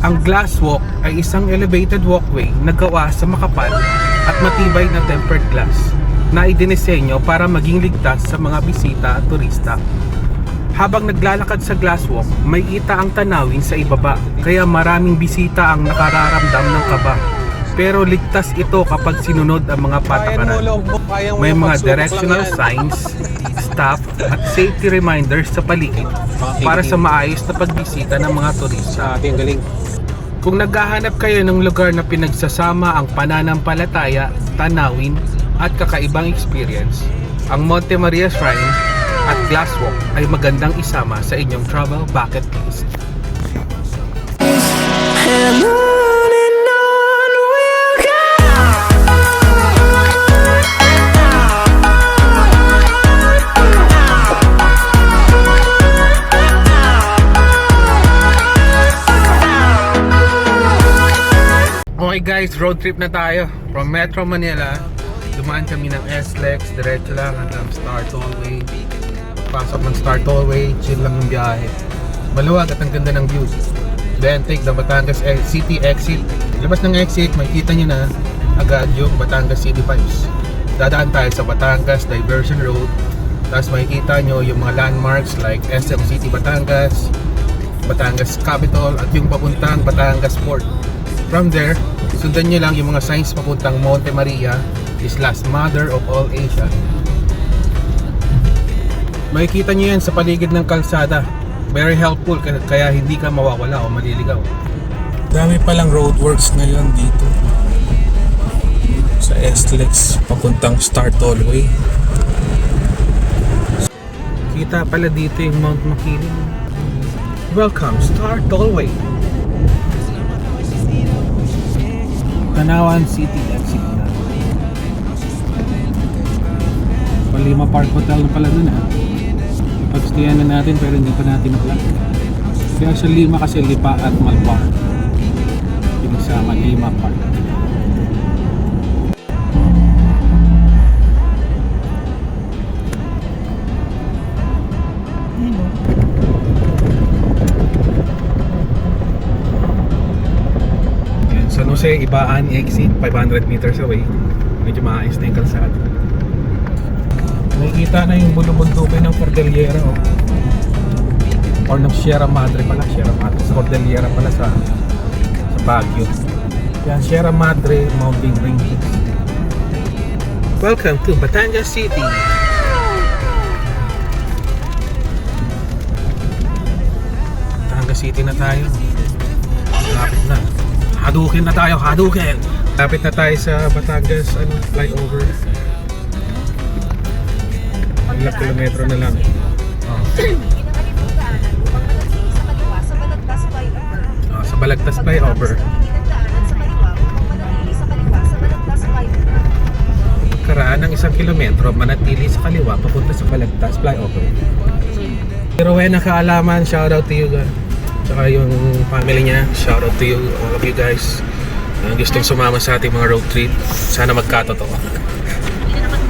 Ang glass walk ay isang elevated walkway na gawa sa makapal at matibay na tempered glass na idinisenyo para maging ligtas sa mga bisita at turista. Habang naglalakad sa glass walk, may kita ang tanawin sa ibaba, kaya maraming bisita ang nakararamdam ng kaba. Pero ligtas ito kapag sinunod ang mga patakaran. May mga directional signs, staff at safety reminders sa paligid para sa maayos na pagbisita ng mga turista. Kung naghahanap kayo ng lugar na pinagsasama ang pananampalataya, tanawin at kakaibang experience, ang Monte Maria Shrine at Glass Walk ay magandang isama sa inyong travel bucket list. Okay guys, road trip na tayo from Metro Manila. Dumaan kami ng SLEX, diretso lang hanggang Star Tollway. Pasok ng Star Tollway, chill lang yung biyahe. Maluwag at ang ganda ng views. Then take the Batangas City exit. Labas ng exit, makikita nyo na agad yung Batangas City Pipes. Dadaan tayo sa Batangas Diversion Road. Tapos makikita nyo yung mga landmarks like SM City Batangas, Batangas Capitol at yung papuntang Batangas Port. From there, sundan nyo lang yung mga signs papuntang Monte Maria, Islas Mother of all Asia. Makikita nyo yan sa paligid ng kalsada. Very helpful kaya hindi ka mawawala o maliligaw. Dami palang roadworks ngayon dito sa SLEX papuntang Star Tollway. Kita pala dito yung Mount Makiling. Welcome Star Tollway. Tanawan City exit na. Palima Park Hotel na pala dun ha. Pagstayan na natin pero hindi pa natin na-plan. Kaya sa Lima kasi Lipa at Malbar. Pinagsama Lima Park. San Jose, Ibaan exit 500 meters away. Medyo maayos na yung kalsada. Nakikita na yung bulubundukin ng Cordillera or ng Sierra Madre pala. Sierra Madre sa Cordillera pala sa Baguio. Yan, Sierra Madre Mountain Range. Welcome to Batangas City. Batangas City na tayo. Malapit na. Hadukin na tayo, hadukin! Lapit na tayo sa Batangas flyover. Ilang kilometro na lang. Sa Balagtas flyover. Karaan ng 1 kilometro, manatili sa kaliwa papunta sa Balagtas flyover. Pero when nakaalaman, shoutout to you guys. Tsaka yung family niya, shout out to you, all of you guys. Gustong sumama sa ating mga road trip. Sana magkatotoo. Hindi naman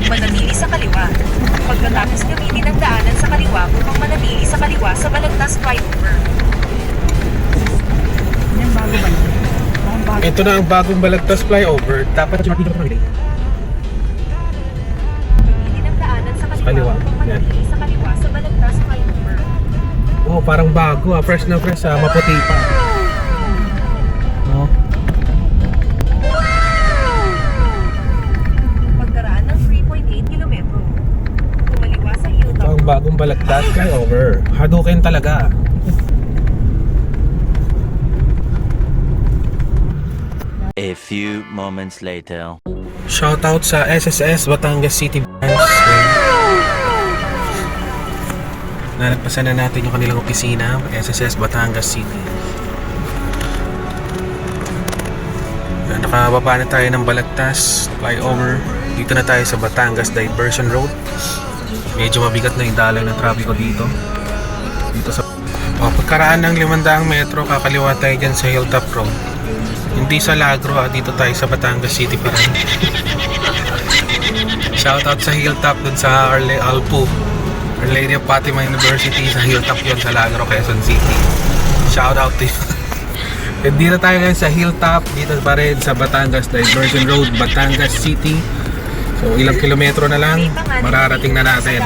manatili sa kaliwa. Pagkatapos gamitin ang daanan sa kaliwa upang manatili sa kaliwa sa Balagtas flyover. Yan bago ba yun? Ito na ang bagong Balagtas flyover. Dapat yung makikita ko Gamitin ang daanan sa kaliwa upang manatili sa kaliwa sa Balagtas flyover. Oh, parang bago ah. Fresh na fresh ah. Maputi pa. No? Pagkaraan ng 3.8 kilometro. Kumaliwa sa Hilltop. Ito ang bagong Balagtas flyover. Hadukin talaga. A few moments later. Shoutout sa SSS Batangas City Branch. Nalagpasan na natin yung kanilang opisina, SSS Batangas City. Nakababa na tayo ng Balagtas flyover. Dito na tayo sa Batangas Diversion Road. Medyo mabigat na yung daloy ng trapiko dito. Dito sa pagkaraan ng 500 metro, kakaliwa tayo dyan sa Hilltop Road. Hindi sa Lagro, dito tayo sa Batangas City pa rin. Shoutout sa Hilltop dun sa Alpu. Our Lady of Fatima University sa Hilltop yun sa Lagro, Quezon City. Shout out to you. And dito tayo ngayon sa Hilltop, dito pa rin sa Batangas Diversion Road, Batangas City. So ilang kilometro na lang, mararating na natin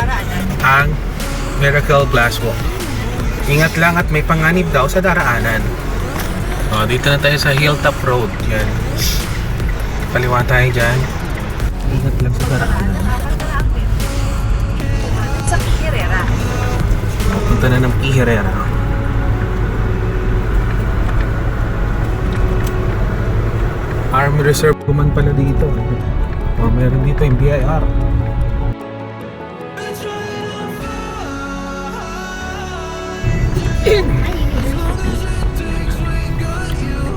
ang Miracle Glass Walk. Ingat lang at may panganib daw sa daraanan. Dito na tayo sa Hilltop Road. Yan. Kaliwa tayo dyan. Ingat lang sa daraanan. Sa Herrera. Punta na ng P. Herrera. Army Reserve kuman pala dito. Meron dito yung BIR.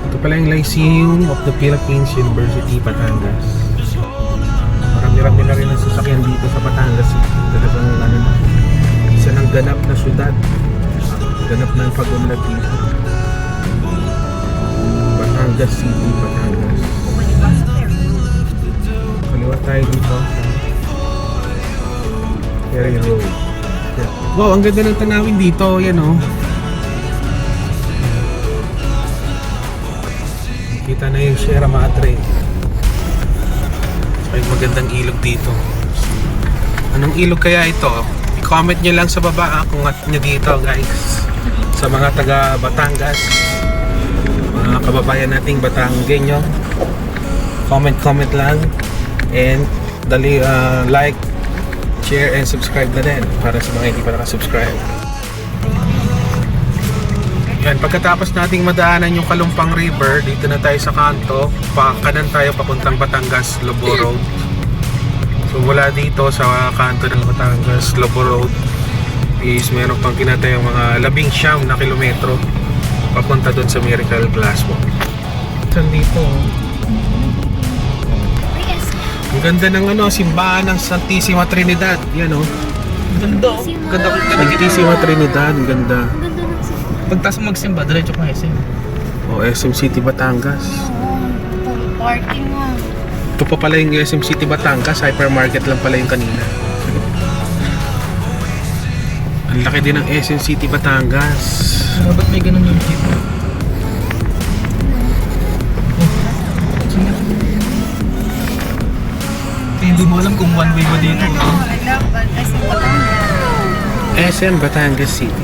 Ito pala yung Lyceum of the Philippines University, Batangas. Marami-rami na rin ang sasakyan dito sa Batangas. Talagang ano na, isa ng ganap na syudad. Ganap na ang pag-unlad dito. Batangas City, Batangas. Kaliwa tayo dito. Area Road. Wow, ang ganda ng tanawin dito. Yan o. Kita na yung Sierra Madre. May magandang ilog dito. Anong ilog kaya ito? I-comment nyo lang sa baba kung at nyo dito, guys. Sa mga taga Batangas, mga kababayan nating Batanggenyo, comment lang, and dali like, share, and subscribe na din para sa mga hindi pa nakasubscribe. Yan, pagkatapos nating madaanan yung Kalumpang River, dito na tayo sa kanto, kanan tayo papuntang Batangas Lobo Road. So mula dito sa kanto ng Batangas Lobo Road is meron pang kinatayang mga 19 na kilometro papunta doon sa Miracle Glass Walk. Saan dito? Ang ganda ng simbahan ng Santissima Trinidad. Yan o. Ganda. Ganda ko talaga. Santissima Trinidad, ang ganda. Pagtas mo magsimba, diretso ka SM. SM City Batangas. Parking nga. Ito pa pala yung SM City Batangas, hypermarket lang pala yung kanina. Ang laki din ng SM City Batangas. Ba't may ganun yung jeep? Hindi mo alam kung one way ba dito. SM Batangas City.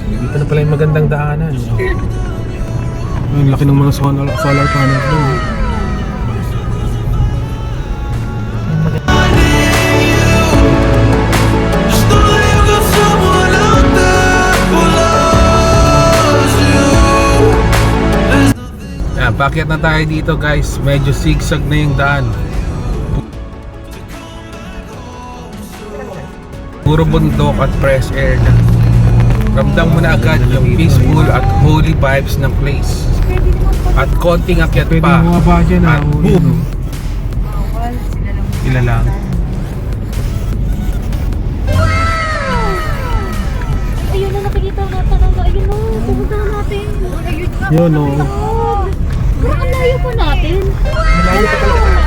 Dito na pala yung magandang daanan. Ang laki ng mga solar panels doon. Pakyat na tayo dito, guys. Medyo zigzag na yung daan. Puro bundok at fresh air na. Ramdam mo na agad yung peaceful at holy vibes ng place. At konting akyat pa. At boom! Sila lang. Ayun na, nakikita na talaga. Ayun na, pumunta na natin. Ayun na. Yun o. Parang ang layo pa natin. Malayo pa talaga.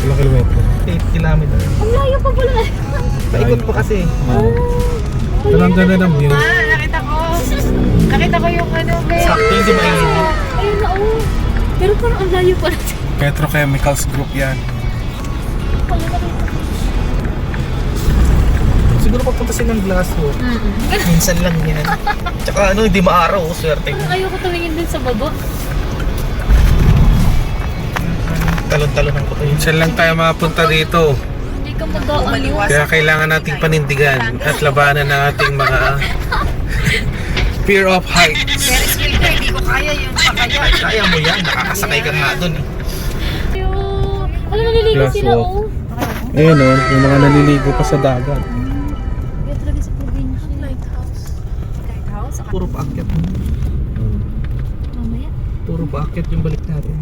Ilang kilometro? 8 kilometer. Ang layo pa pala. Paikot pa kasi. Pero ang ganda ng view. Nakita ko. Nakita ko yung Sakto yung di mainit. Ayun na, oh. Pero parang ang layo pa natin. Petrochemicals Group yan. Wala na rin. Siguro pagpunta sila ng Glass Walk. Minsan lang yan. Tsaka hindi maaraw. Swerte. Parang ayoko tumingin din sa baba. Talon-talonan ko to yun. Minsan lang tayo makapunta dito. Hindi ka mag-ano. Kaya kailangan nating panindigan at labanan ng ating mga fear of heights. Ferris wheel ka, hindi ko kaya yun. Pakaya. Kaya mo yan. Nakakasakay ka nga dun eh. Alam, naliligo Glass sila, walk. oh. Ayun o, yung mga naliligo pa sa dagat. Kaya talaga sa probinsya. Lighthouse. Puro paakyat. Mamaya. Puro paakyat yung balik natin.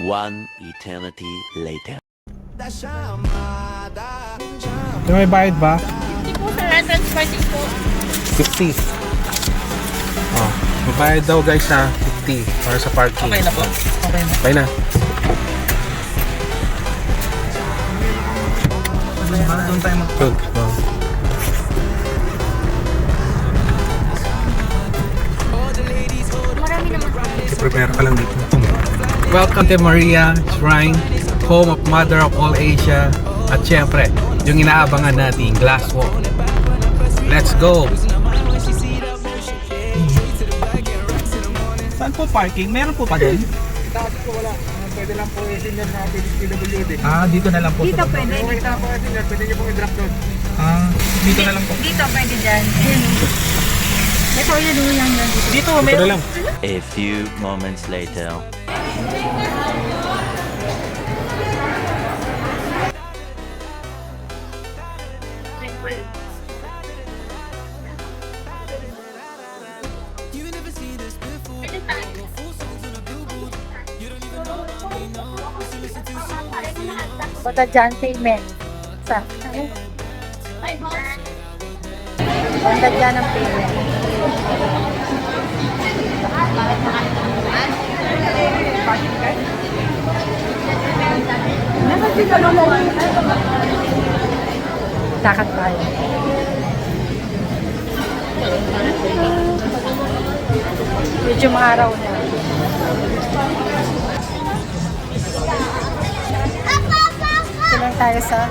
One eternity later. Yung may bayad ba? Hindi po sir, entrance parking po. 50. Oh, mabayad daw guys ha, 50 para sa parking. Okay na po. Okay na. Okay na. Doon tayo mag... Good. Oh. Marami naman po. Prepare ka lang dito. Welcome to Maria Shrine, home of Mother of all Asia. At syempre, yung inaabangan natin, glass walk. Let's go! Saan po parking? Meron po pa doon? Dati ko wala. Pwede lang po i-senior natin PWD. Ah, dito na lang po. Dito pwede. Kung kita po i-senior, pwede niyo pong i-drop doon. Ah, dito na lang po. Dito pwede dyan. May toilet doon lang yan. Dito, Dito na meron. lang. A few moments later. Baka dyan payment. Sa? Baka dyan ang payment. Takat tayo. Medyo maaraw na. Ito lang tayo sa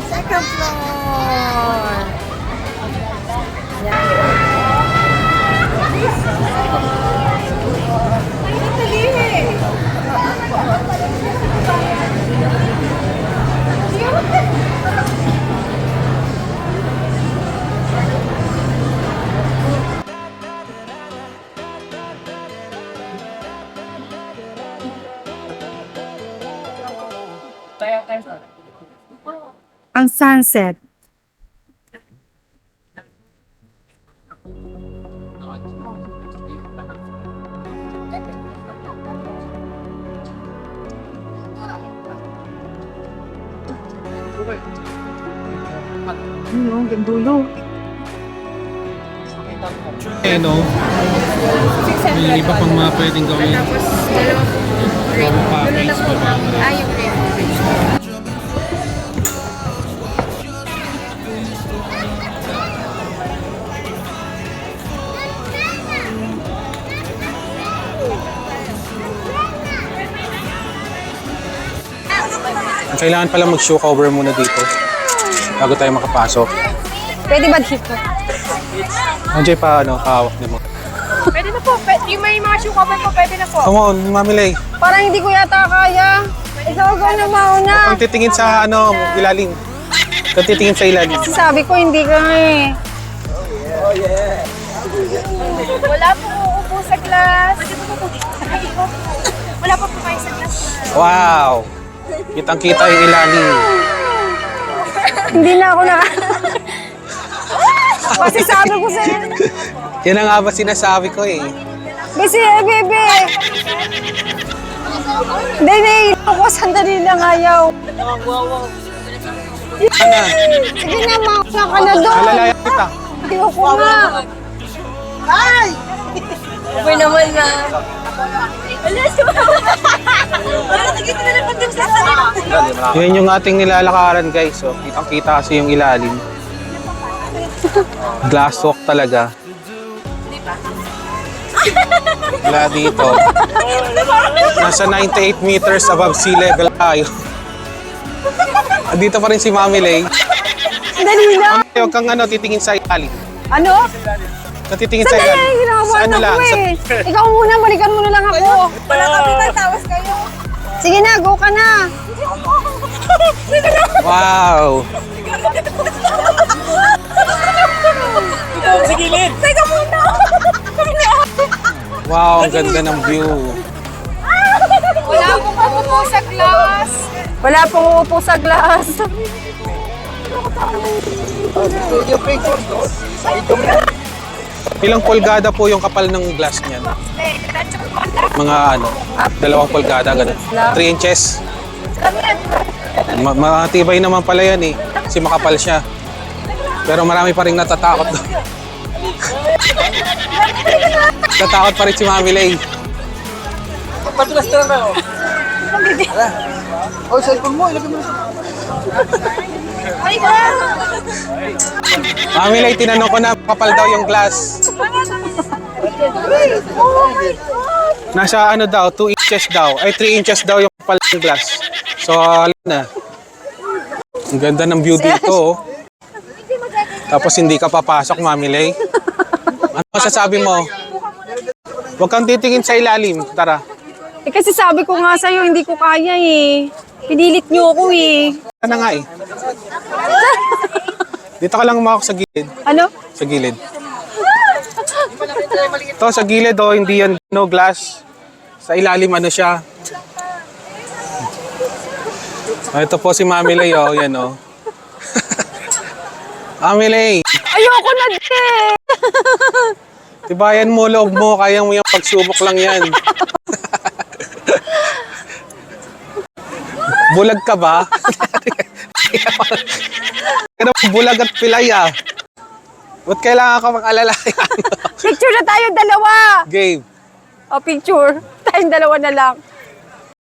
second floor. Yan. Ang sunset. Ano, gandulo. Eh no, may iba pang mga pwedeng gawin. Mga package pa ba? Kailangan pala mag-shoe cover muna dito bago tayo makapasok. Pwede ba dito? Andiyan pa, hawak niyo mo. Pwede na po. Yung may mga shoe cover po, pwede na po. Come on, Mami Lay. Parang hindi ko yata kaya. Ikaw ko na mauna. Kung titingin sa ilalim. Kung titingin sa ilalim. Sabi ko hindi ka eh. Wala po uupo sa glass. Wala pa po kayo sa glass. Wow! Kitang-kita yung ilalim. Hindi na ako Kasi sabi ko sa'yo. Yan na nga ba sinasabi ko eh. Kasi bebe. Hindi, naiinom ko. Sandali lang ayaw. Ano? Sige na, mauna ka na doon. Alalayan kita. Ayoko nga. Okay naman na. Wala, naging na lang pag sa Yan yung ating nilalakaran guys. So, kitang-kita kasi yung ilalim. Glass walk talaga. Wala dito. Nasa 98 meters above sea level tayo. Dito pa rin si Mami Lay. Dali na. Huwag kang titingin sa ilalim. Ano? Titingin sa Sandali ilalim. lang, ginagawa Sa na lang. ko eh. Ikaw muna, balikan mo na lang ako. Wala kami nagtawas kayo. Sige na, go ka na. Wow! Sige, Lid. Teka muna. Wow, ang ganda ng view. Wala pong uupo sa glass. Wala pong uupo sa glass. Ilang pulgada po yung kapal ng glass niyan? Mga ano, 2 pulgada, ganun. 3 inches. Matibay naman pala yan eh. Kasi makapal siya. Pero marami pa rin natatakot doon. Natatakot pa rin si Mami Lay. Patulas ka na oh. Oh, cellphone mo, ilagay mo na sa... Mami Lay, tinanong ko na kapal daw yung glass. Nasa ano daw, 2 inches daw. Ay, 3 inches daw yung kapal ng glass. So, alam na. Ang ganda ng view dito, oh. Tapos hindi ka papasok, Mami Lay. Ano masasabi mo? Huwag kang titingin sa ilalim. Tara. Eh kasi sabi ko nga sa'yo, hindi ko kaya eh. Pinilit niyo ako eh. Ano nga eh. Dito ka lang umakok sa gilid. Ano? Sa gilid. Ito sa gilid oh, hindi yan no glass. Sa ilalim ano siya. Ito po si Mami Lay oh, yan oh. Mami Lay, Ayoko na din! tibayan mo loob mo, kaya mo yung pagsubok lang yan. Bulag ka ba? Pero bulag at pilay ah. Ba't kailangan ka mag-alala? Picture na tayo dalawa! Gabe. O picture. Tayong dalawa na lang.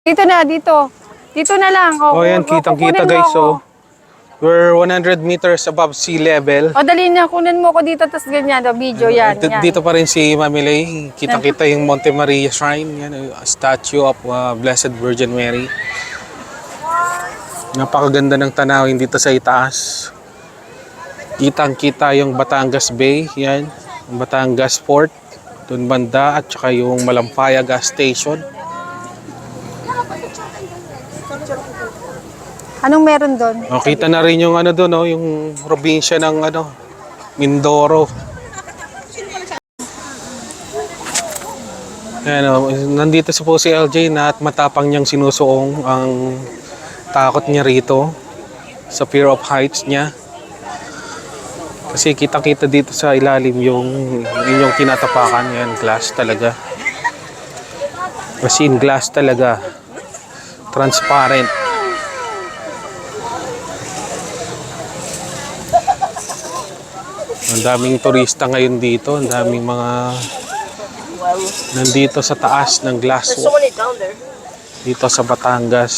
Dito na, dito. Dito na lang. Oh, yan, kitang-kita kukunin mo guys. ako. So, we're 100 meters above sea level. O dali na, kunin mo ko dito, tapos ganyan. O, video yan. yan. Dito pa rin si Mami Lay. Kitang-kita yung Monte Maria Shrine. Yan, a statue of Blessed Virgin Mary. Napakaganda ng tanawin dito sa itaas. Kitang-kita yung Batangas Bay. Yan, yung Batangas Port. Doon banda at saka yung Malampaya Gas Station. Anong meron doon? O, kita na rin yung ano doon, oh, yung probinsya ng ano, Mindoro. Ayan, oh, nandito po si LJ na at matapang niyang sinusuong ang takot niya rito sa fear of heights niya. Kasi kita-kita dito sa ilalim yung inyong tinatapakan. Yan, glass talaga. As in glass talaga. Transparent. Ang daming turista ngayon dito. Ang daming mga nandito sa taas ng glass walk. Dito sa Batangas.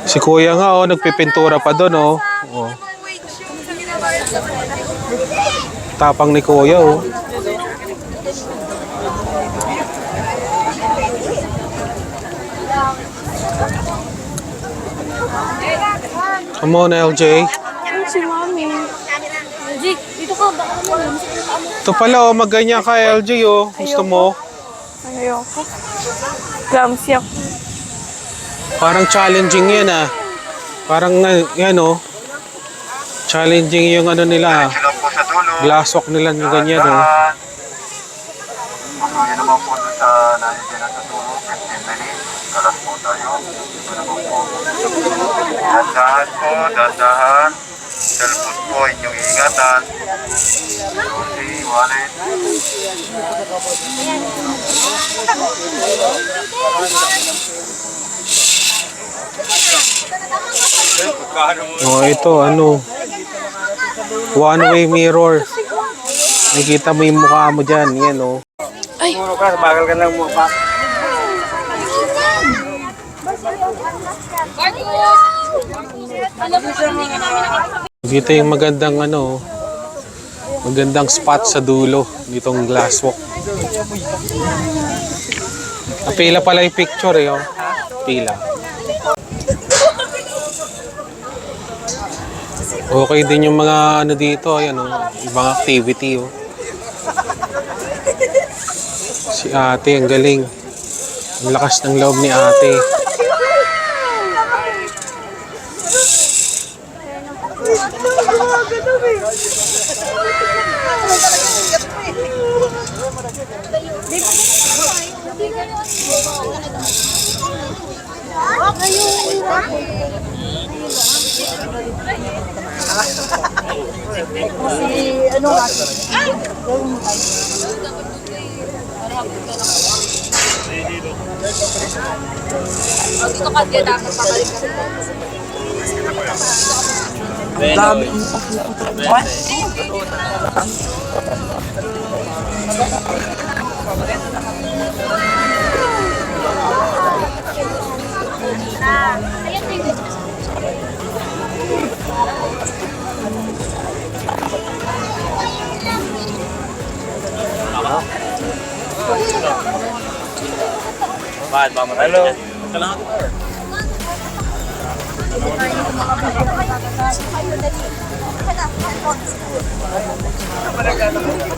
Si Kuya nga, oh, nagpipintura pa doon, oh. Oh. Tapang ni Kuya, oh. Come on, LJ. Si Mami. Jake, dito ka. Baka naman. Ito pala, oh, magganyan ka, LJ, oh. Gusto mo? Ayoko. Clumsy ako. Parang challenging yan, ah. Parang, yan, oh. Challenging yung ano nila, ah. Glass walk nila yung ganyan, oh. Yan naman po doon sa nandiyan na sa tulo, 15 minutes. Kalas po tayo. Dandahan po, dandahan. Cellphone po, inyong ingatan. Rosie, wallet. Oh, ito, ano. One-way mirror. Nakikita mo yung mukha mo dyan. Yan, oh. Muro ka, bagal ka lang mo pa. Dito yung magandang ano, magandang spot sa dulo ditong glass walk. Pila pala yung picture eh, oh. Pila. Okay din yung mga ano dito, ayan oh, ibang activity oh. Si ate, ang galing. Ang lakas ng loob ni ate. Kasi ano nga. Dito ka din dapat pabalik ka.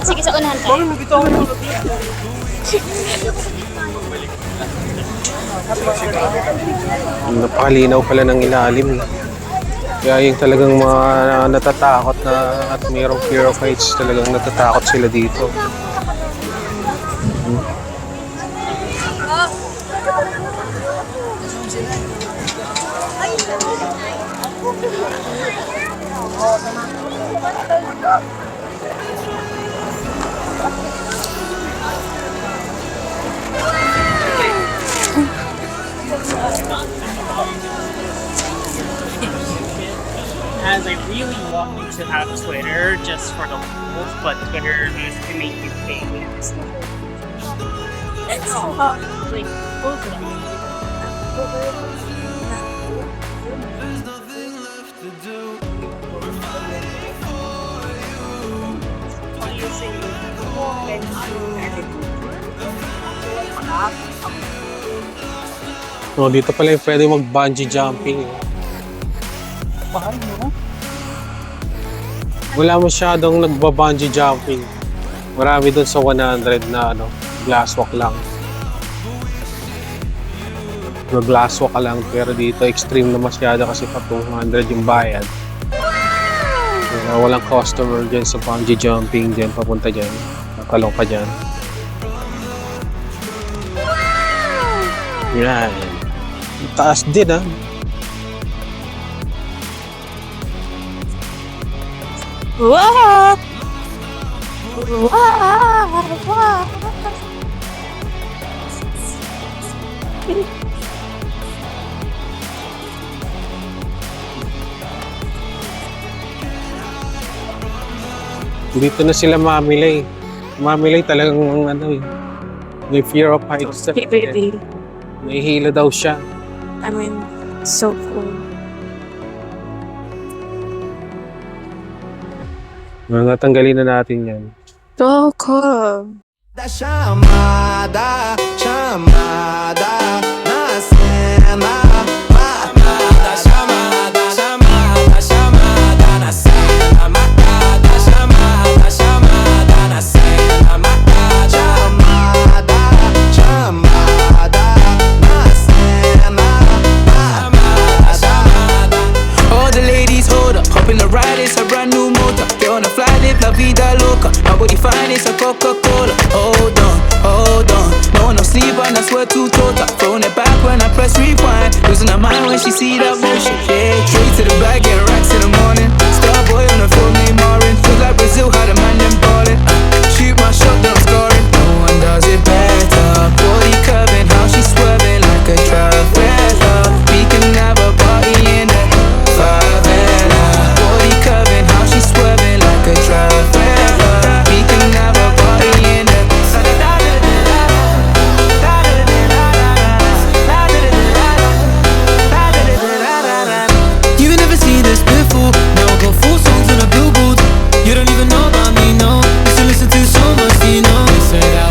Sige, sa unahan tayo. Napakalinaw pala ng ilalim. Kaya yung talagang mga natatakot na at mayroong fear of heights, talagang natatakot sila dito. As I really want to have Twitter just for the lulz, but Twitter has to make you pay. Like, both of them. No, dito pala yung pwede mag-bungee jumping. Wala masyadong nagba-bungee jumping. Marami dun sa 100 na glasswalk lang. Glasswalk ka lang, pero dito extreme na masyado kasi pa 200 yung bayad. Walang customer dyan sa bungee jumping dyan, papunta dyan. Nakalong ka dyan. Yan. Taas din ah. Wow! Wow! Dito na sila mamilay. Mamilay talagang may fear of heights. Hey, baby. May hila daw siya. I mean, so cool. Tanggalin na natin yan. So cool. Chamada, chamada, na cena. Matada, chamada, chamada, chamada, na cena. Matada, chamada, chamada, na cena. Matada, chamada, chamada, na cena. Matada, chamada. All the ladies hold up, hop in the ride, it's a brand new motor. Get on the fly, live la vida loca. My body fine, it's a Coca-Cola. Hold on, hold on. No, no sleep and I swear to total. Throwing it back when I press rewind. Losing her mind when she see that motion. Yeah, straight to the bag, getting racks in the morning. Starboy on the phone, named Marin. Feel like Brazil, how the man them ballin'. Shoot my shot, then I'm scoring. No one does it better. Body curving, how she swerving like a Travella. We can have a party in the favela. Body curving, how she swerving like a Travella. We can have a party in the You never seen this before. Now I got 4 songs on a billboard. You don't even know about me, no. Used to listen to so much, you know. They said I